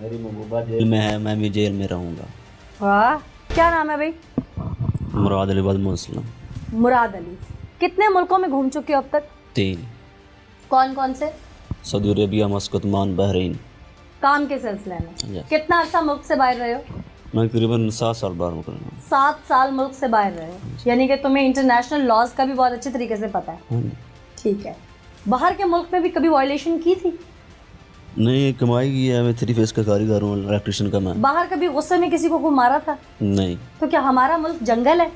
मेरी महबूबा जेल में है, मैं भी जेल में रहूँगा। वाह, क्या नाम है भाई? मुराद अली मुस्लिम। मुराद अली। कितने मुल्कों में घूम चुके हो अब तक? 3। कौन कौन से? Saudi Arabia, मस्कत, Oman, Bahrain. काम के सिलसिले में? Yes। कितना अर्सा मुल्क से बाहर रहे हो? मैं तकरीबन 7 साल बाहर मुकरना हूँ। 7 साल मुल्क से बाहर रहे हो, यानी कि तुम्हें इंटरनेशनल लॉज का भी बहुत अच्छे तरीके से पता है। हाँ जी। ठीक है। बाहर के मुल्क में भी कभी वायलेशन की थी? नहीं, कमाई की है। मैं 3 फेस का कारीगर हूँ, इलेक्ट्रिशियन का मैं। बाहर कभी गुस्से में किसी को मारा था? नहीं। तो क्या हमारा मुल्क जंगल है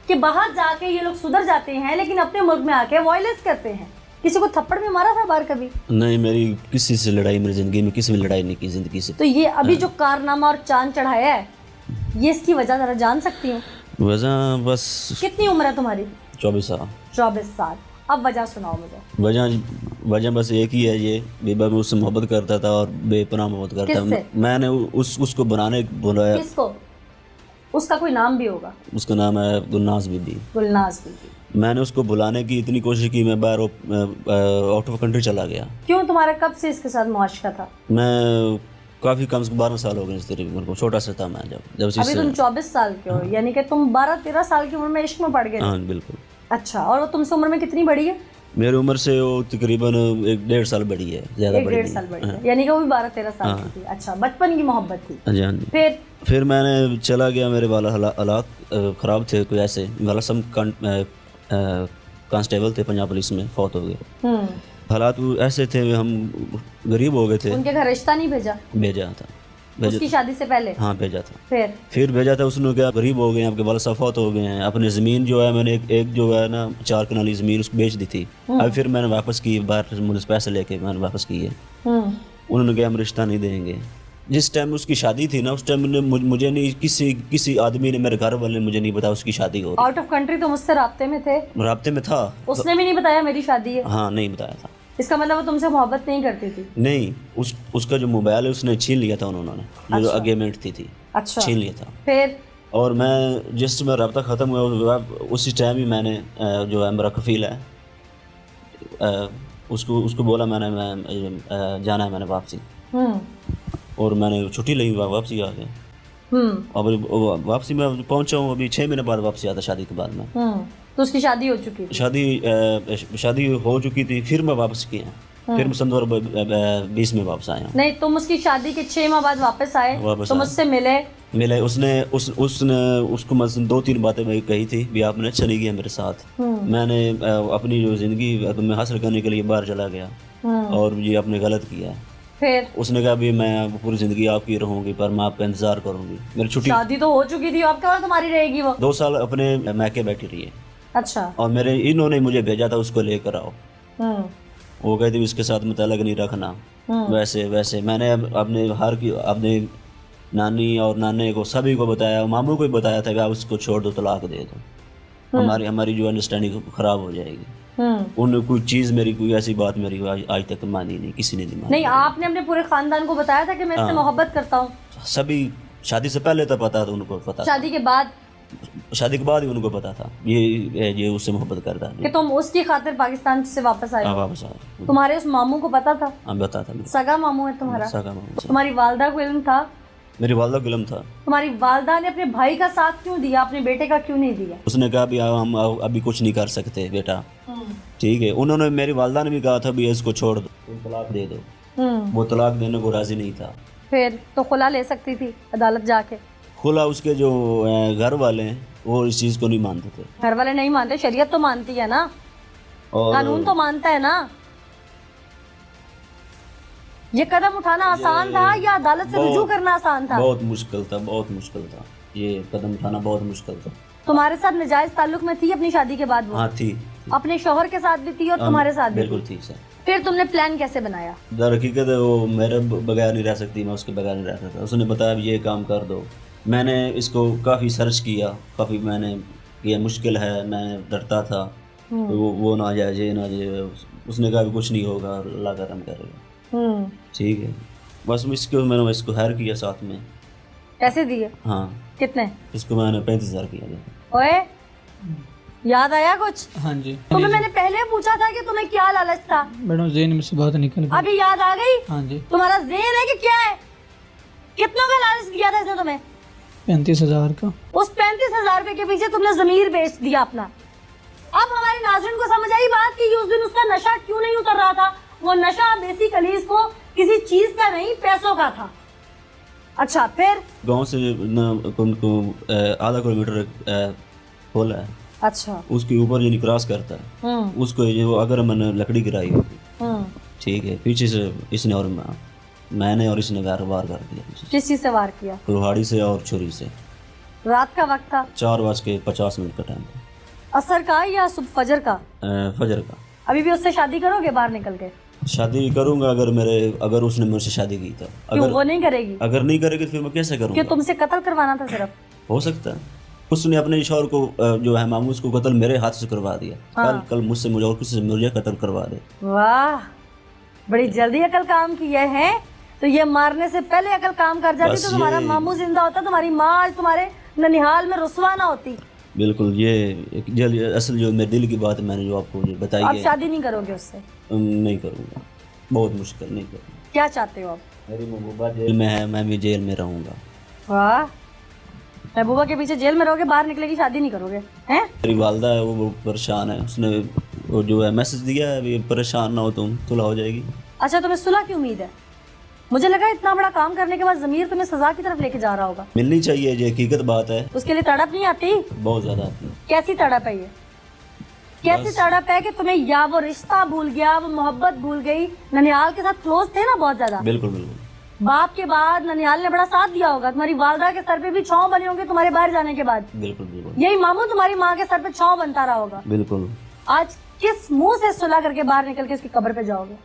कि बाहर जाके ये लोग सुधर जाते हैं लेकिन अपने मुल्क में आके वायलेंस करते हैं? किसी को थप्पड़ भी मारा था बाहर कभी? नहीं, मेरी किसी से लड़ाई, मेरी ज़िंदगी में किसी में लड़ाई नहीं की ज़िंदगी से। तो ये अभी जो कारनामा और चांद चढ़ाया है, ये इसकी वजह जरा जान सकती हूँ? वजह बस कितनी उम्र है तुम्हारी? 24 साल। 24 साल। अब वजह सुनाओ मुझे। वजह बस एक ही है, ये बेबा में उससे मोहब्बत करता था और बेपनाह मोहब्बत करता था। किससे? मैंने उसको बनाने बुलाया। किसको? उसका कोई नाम भी होगा। उसका नाम है गुलनाज बीबी। गुलनाज बीबी। मैंने उसको बुलाने की इतनी कोशिश की, मैं बाहर आउट ऑफ कंट्री चला गया। क्यों, तुम्हारा कब से इसके साथ मुआशका था? मैं काफ़ी कम से 12 साल हो गए इस तरीके को। छोटा सा था मैं जब अभी तुम 24 साल के हो, यानी कि तुम 12-13 साल की उम्र में इश्क में पड़ गए। हाँ बिल्कुल। अच्छा, और वो तुमसे उम्र में कितनी बड़ी है? मेरी उम्र से वो तकरीबन 1-1.5 साल बड़ी है, ज़्यादा बड़ी 1-1.5 साल बड़ी है, यानी कि वो भी 12-13 साल की थी। अच्छा, बचपन की मोहब्बत थी। हाँ जी, हाँ जी। फिर मैंने चला गया, मेरे वाला हालात ख़राब थे कोई ऐसे। वाला सम कांस्टेबल थे पंजाब पुलिस में, फौत हो गए। हालात ऐसे थे, हम गरीब हो गए थे। उनके घर रिश्ता नहीं भेजा? भेजा था। उसकी शादी से पहले? हाँ भेजा था। फिर भेजा था। उसने क्या, गरीब हो गए हैं, आपके वाला साहब फौत हो गए हैं। अपनी ज़मीन जो है, मैंने एक जो है ना 4 कनाली ज़मीन उसको बेच दी थी। अब फिर मैंने वापस की, बाहर मुझे पैसे लेके मैंने वापस की है। उन्होंने कहा हम रिश्ता नहीं देंगे। जिस टाइम उसकी शादी थी ना, उस टाइम मुझे नहीं, किसी आदमी ने, मेरे घर वाले ने मुझे नहीं बताया उसकी शादी हो रही। आउट ऑफ कंट्री तो मुझसे राब्ते में थे? राब्ते में था। उसने भी नहीं बताया मेरी शादी है? हाँ, नहीं बताया था। इसका मतलब वो तुमसे मोहब्बत नहीं करती थी? नहीं, उसका जो मोबाइल है उसने छीन लिया था उन्होंने। जो अग्रीमेंट थी अच्छा, छीन लिया था। फिर? और मैं जिस समय रब्ता ख़त्म हुआ उसी टाइम ही मैंने जो है मेरा कफ़ील है, उसको बोला मैंने, मैं जाना है मैंने वापसी। और मैंने छुट्टी ली, वापसी आ गया। अब वापसी में पहुंचा हूँ, अभी 6 महीने बाद वापसी आता, शादी के बाद में। तो उसकी शादी हो चुकी थी? शादी हो चुकी थी। फिर मैं वापस किया, फिर मैं सन 2020 में वापस आया। नहीं, तुम उसकी शादी के 6 माह बाद वापस आए? तुम उससे मिले? उसने उसको मैं 2-3 बातें मैं कही थी भी, आपने चली गई मेरे साथ। मैंने अपनी जो ज़िंदगी में हासिल करने के लिए बाहर चला गया और ये आपने गलत किया है। फिर उसने कहा भी मैं पूरी ज़िंदगी आपकी रहूँगी, पर मैं आपका इंतज़ार करूँगी। मेरी छुट्टी, शादी तो हो चुकी थी, आपके बाद तुम्हारी रहेगी वो? 2 साल अपने मैके बैठी रही है। अच्छा। और इन्होंने मुझे भेजा था उसको लेकर आओ। वो कहती थी इसके साथ मुताल्लक नहीं रखना। वैसे मैंने अपने नानी और नाने को, सभी को बताया, मामू को भी बताया था कि आप उसको छोड़ दो, तलाक दे दो, हमारी जो अंडरस्टैंडिंग ख़राब हो जाएगी। उन्होंने कोई चीज़ मेरी, कोई ऐसी बात मेरी आज तक मानी नहीं, किसी ने नहीं मानी। नहीं, आपने अपने पूरे खानदान को बताया था कि मैं इससे मोहब्बत करता हूँ? सभी, शादी से पहले तो पता था उनको, पता। शादी के बाद ही उनको पता था ये उससे मोहब्बत करता है कि तुम उसकी खातिर पाकिस्तान से वापस आए? वापस आए। तुम्हारे उस मामू को पता था? हाँ, पता था। सगा मामू है तुम्हारा? सगा मामू। तुम्हारी वालदा को इल्म था? मेरी वालदा को इल्म था। तुम्हारी वालदा ने अपने भाई का साथ क्यों दिया, अपने बेटे का क्यों नहीं दिया? उसने कहा भी हम अभी कुछ नहीं कर सकते बेटा, ठीक है। उन्होंने, मेरी वालदा ने भी कहा था भी इसको छोड़ दो, तलाक दे दो। वो तलाक देने को राजी नहीं था। फिर तो खुला ले सकती थी अदालत जाके? खुला, उसके जो घर वाले हैं वो इस चीज़ को नहीं मानते थे। घर वाले नहीं मानते? शरीयत तो मानती है ना, और कानून तो मानता है ना। ये कदम उठाना आसान था या अदालत से रुजू करना आसान था? बहुत मुश्किल था। ये कदम उठाना बहुत मुश्किल था। तुम्हारे साथ नाजायज ताल्लुक में थी अपनी शादी के बाद वो? हाँ, थी। अपने शौहर के साथ भी थी और तुम्हारे साथ भी? बिल्कुल थी सर। फिर तुमने प्लान कैसे बनाया? दर हकीकत वो मेरे बगैर नहीं रह सकती, मैं उसके बगैर नहीं रह सकता। उसने बताया ये काम कर दो। मैंने इसको काफ़ी सर्च किया, काफ़ी मैंने किया, मुश्किल है, मैं डरता था वो ना जाए, ये ना जाए। उसने कहा कुछ नहीं होगा, अल्लाह का रहम करेगा, ठीक है। बस मैंने इसको हायर किया साथ में। पैसे दिए? हाँ। कितने? इसको मैंने 35,000 किया। ओए, याद आया कुछ? हाँ जी। तुम्हें मैंने पहले पूछा था कि तुम्हें क्या लालच था? मैडम ज़हन में से बात निकल गई। अभी याद आ गई? हाँ जी। तुम्हारा ज़हन है कि क्या है? किया था इसने तुम्हें? 35,000 का। उस 35,000 रुपए के पीछे तुमने जमीर बेच दिया अपना। अब हमारे नाज़रीन को समझ आई बात कि उस दिन उसका नशा क्यों नहीं उतर रहा था। वो नशा बेसिकली इसको किसी चीज का नहीं, पैसों का था। अच्छा, फिर गांव से उनको आधा किलोमीटर होल है। अच्छा, उसके ऊपर ये क्रॉस करता है, उसको ये वो अगर मैंने लकड़ी गिराई होती, ठीक है, पीछे से इसने और मैंने और इसने वार कर दिया। किस चीज से वार किया? कुल्हाड़ी से और छुरी से। रात का वक्त था, 4:50 का टाइम था। असर का या सुबह फजर का? फजर का। अभी भी उससे शादी करोगे बाहर निकल के? शादी करूंगा अगर उसने मुझसे शादी की तो। क्यों वो नहीं करेगी? अगर नहीं करेगी तो फिर मैं कैसे करूंगा? क्यों तुमसे कत्ल करवाना था सिर्फ? हो सकता है उसने अपने शौहर को जो है मामूस को कत्ल मेरे हाथ से करवा दिया। हाँ। कल मुझसे मुझे और किसी से मुझे कत्ल करवा दे। वाह, बड़ी जल्दी अकल काम की है। तो ये मारने से पहले अकल काम कर जाती तो तुम्हारा मामू जिंदा होता, तुम्हारी माँ आज तुम्हारे ननिहाल में रुसवा ना होती। बिल्कुल, ये असल जो मेरे दिल की बात है, मैंने जो आपको बताई है। आप शादी नहीं करोगे उससे? नहीं करूँगा, बहुत मुश्किल, नहीं करूँगा। क्या चाहते हो आप? मेरी महबूबा जेल में है, मैं भी जेल में रहूँगा। वाह, महबूबा के पीछे जेल में रहोगे, बाहर निकलेगी, शादी नहीं करोगे हैं? मेरी वालदा है वो परेशान है, उसने वो जो है मैसेज दिया है, अभी परेशान ना हो तुम, सुलह हो जाएगी। अच्छा, तुम्हें सुलह की उम्मीद है? मुझे लगा इतना बड़ा काम करने के बाद ज़मीर तुम्हें सजा की तरफ लेके जा रहा होगा। मिलनी चाहिए, ये हकीकत बात है। उसके लिए तड़प नहीं आती? बहुत ज्यादा आती है। कैसी तड़प है ये? कैसी तड़प है कि तुम्हें या वो रिश्ता भूल गया, वो मोहब्बत भूल गई? ननिहाल के साथ क्लोज थे ना बहुत ज्यादा? बिल्कुल बिल्कुल। बाप के बाद ननिहाल ने बड़ा साथ दिया होगा, तुम्हारी वालदा के सर पे भी छांव बने होंगे तुम्हारे बाहर जाने के बाद। बिल्कुल बिल्कुल। यही मामू तुम्हारी माँ के सर पे छांव बनता रहा होगा। बिल्कुल। आज किस मुंह से सुलह करके बाहर निकल के उसकी कब्र पे जाओगे?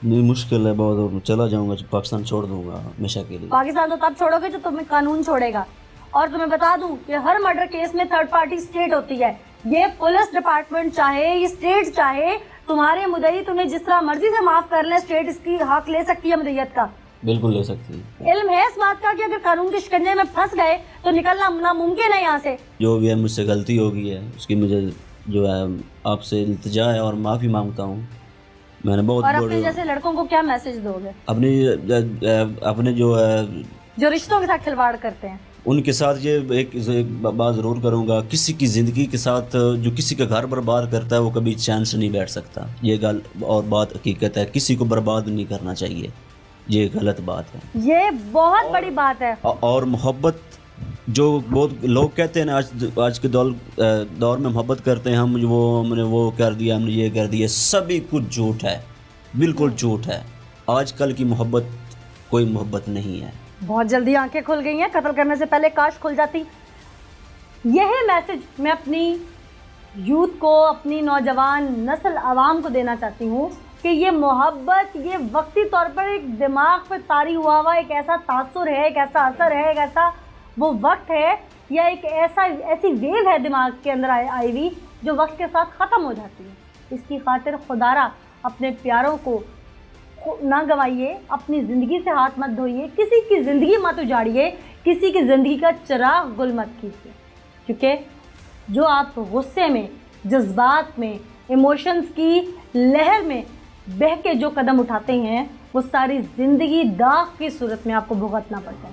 नहीं, मुश्किल है बहुत। चला जाऊंगा, पाकिस्तान छोड़ दूंगा हमेशा के लिए। पाकिस्तान तो तब छोड़ोगे जब तुम्हें कानून छोड़ेगा। और तुम्हें बता दूं कि हर मर्डर केस में थर्ड पार्टी स्टेट होती है। ये पुलिस डिपार्टमेंट चाहे, ये स्टेट चाहे, तुम्हारे मुद्दई तुम्हें जिस तरह मर्जी से माफ कर ले, स्टेट इसकी हक ले सकती है मुद्दईयत का। बिल्कुल ले सकती है। इल्म है इस बात का कि अगर कानून के शिकंजे में फंस गए तो निकलना नामुमकिन है यहाँ से। जो भी है मुझसे गलती हो गई है, उसकी मुझे जो है आपसे इल्तिजा है और माफी मांगता हूँ। मैंने बहुत और अपने जैसे लड़कों को क्या मैसेज दोगे? अपने जो रिश्तों के साथ खिलवाड़ करते हैं उनके साथ ये एक बात ज़रूर करूँगा, किसी की ज़िंदगी के साथ जो किसी का घर बर्बाद करता है वो कभी चैन से नहीं बैठ सकता। ये गल और बात हकीकत है, किसी को बर्बाद नहीं करना चाहिए, ये गलत बात है। ये बहुत बड़ी बात है। और मोहब्बत जो बहुत लोग कहते हैं ना, आज के दौर में मोहब्बत करते हैं हम, हमने वो कर दिया, हमने ये कर दिया, सभी कुछ झूठ है, बिल्कुल झूठ है। आजकल की मोहब्बत कोई मोहब्बत नहीं है। बहुत जल्दी आंखें खुल गई हैं, कत्ल करने से पहले काश खुल जाती। यही मैसेज मैं अपनी यूथ को, अपनी नौजवान नस्ल आवाम को देना चाहती हूँ कि ये मोहब्बत, ये वक्ती तौर पर एक दिमाग पे तारी हुआ एक ऐसा तासुर है, एक ऐसा असर है, एक ऐसा वो वक्त है, या एक ऐसी वेव है दिमाग के अंदर आई हुई जो वक्त के साथ ख़त्म हो जाती है। इसकी खातिर खुदारा अपने प्यारों को ना गवाइए, अपनी ज़िंदगी से हाथ मत धोइए, किसी की ज़िंदगी मत उजाड़िए, किसी की ज़िंदगी का चिराग गुल मत कीजिए। क्योंकि जो आप गुस्से में, जज्बात में, इमोशंस की लहर में बह के जो कदम उठाते हैं वो सारी ज़िंदगी दाग की सूरत में आपको भुगतना पड़ता है।